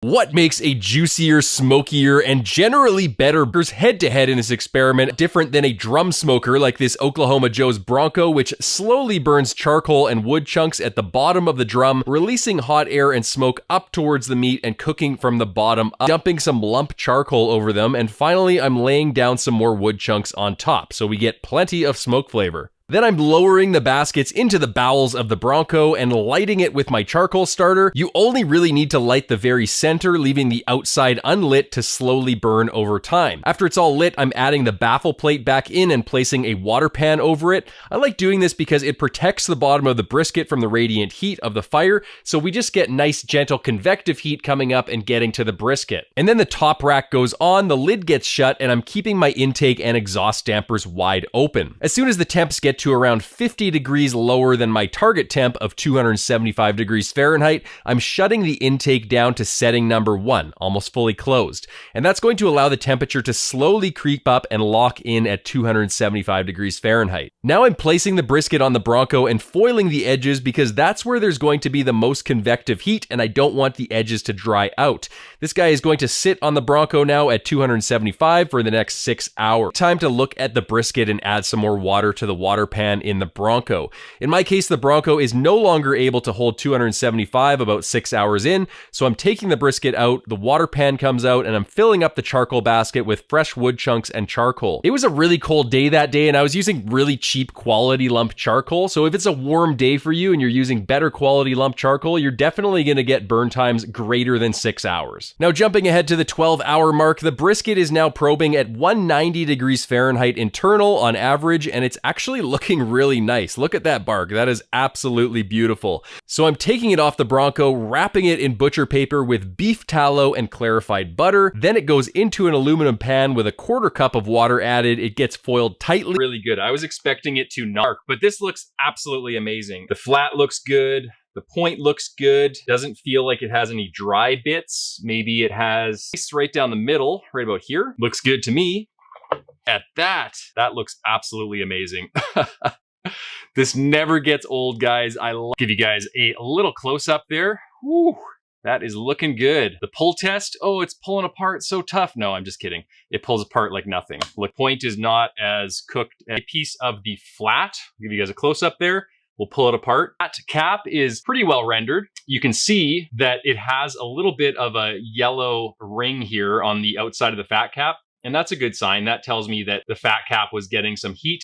What makes a juicier, smokier, and generally better burgers head-to-head in this experiment different than a drum smoker like this Oklahoma Joe's Bronco, which slowly burns charcoal and wood chunks at the bottom of the drum, releasing hot air and smoke up towards the meat and cooking from the bottom up, dumping some lump charcoal over them, and finally I'm laying down some more wood chunks on top, so we get plenty of smoke flavor. Then I'm lowering the baskets into the bowels of the Bronco and lighting it with my charcoal starter. You only really need to light the very center, leaving the outside unlit to slowly burn over time. After it's all lit, I'm adding the baffle plate back in and placing a water pan over it. I like doing this because it protects the bottom of the brisket from the radiant heat of the fire, so we just get nice gentle convective heat coming up and getting to the brisket. And then the top rack goes on, the lid gets shut, and I'm keeping my intake and exhaust dampers wide open. As soon as the temps get to around 50 degrees lower than my target temp of 275 degrees Fahrenheit, I'm shutting the intake down to setting number 1, almost fully closed. And that's going to allow the temperature to slowly creep up and lock in at 275 degrees Fahrenheit. Now I'm placing the brisket on the Bronco and foiling the edges because that's where there's going to be the most convective heat and I don't want the edges to dry out. This guy is going to sit on the Bronco now at 275 for the next 6 hours. Time to look at the brisket and add some more water to the water pan in the Bronco. In my case, the Bronco is no longer able to hold 275 about 6 hours in, so I'm taking the brisket out, the water pan comes out, and I'm filling up the charcoal basket with fresh wood chunks and charcoal. It was a really cold day that day, and I was using really cheap quality lump charcoal, so if it's a warm day for you and you're using better quality lump charcoal, you're definitely going to get burn times greater than 6 hours. Now jumping ahead to the 12-hour mark, the brisket is now probing at 190 degrees Fahrenheit internal on average, and it's actually looking really nice. Look at that bark. That is absolutely beautiful. So I'm taking it off the Bronco, wrapping it in butcher paper with beef tallow and clarified butter. Then it goes into an aluminum pan with a 1/4 cup of water added. It gets foiled tightly. Really good. I was expecting it to not, but this looks absolutely amazing. The flat looks good. The point looks good. Doesn't feel like it has any dry bits. Maybe it has right down the middle, right about here. Looks good to me. At that looks absolutely amazing. This never gets old, guys. Give you guys a little close up there. Woo, that is looking good. The pull test, oh, it's pulling apart so tough. No, I'm just kidding. It pulls apart like nothing. The point is not as cooked. A piece of the flat, give you guys a close up there. We'll pull it apart. That cap is pretty well rendered. You can see that it has a little bit of a yellow ring here on the outside of the fat cap. And that's a good sign. That tells me that the fat cap was getting some heat